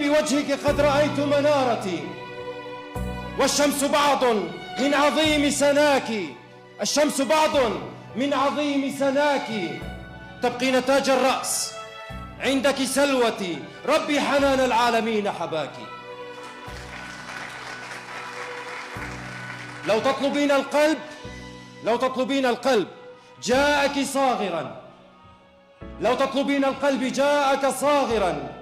بوجهك قد رأيت منارتي، والشمس بعض من عظيم سناك، الشمس بعض من عظيم سناك، تبقين تاج الرأس عندك سلوتي، ربي حنان العالمين حباك. لو تطلبين القلب جاءك صاغرا، لو تطلبين القلب جاءك صاغرا،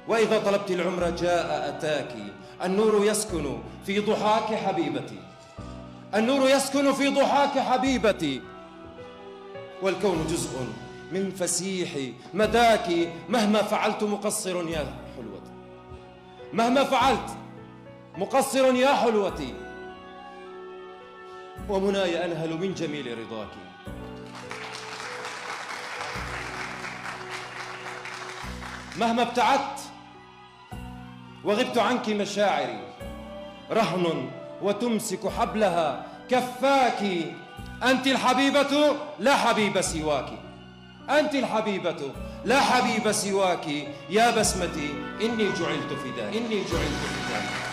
وإذا طلبت العمر جاء أتاك. النور يسكن في ضحاك حبيبتي، النور يسكن في ضحاك حبيبتي، والكون جزء من فسيح مداك. مهما فعلت مقصر يا حلوتي، مهما فعلت مقصر يا حلوتي، ومناي أنهل من جميل رضاك. مهما ابتعدت وغبت عنك مشاعري، رهن وتمسك حبلها كفاك. أنت الحبيبة لا حبيب سواك، أنت الحبيبة لا حبيب سواك. يا بسمتي إني جعلت فداك، إني جعلت فداك.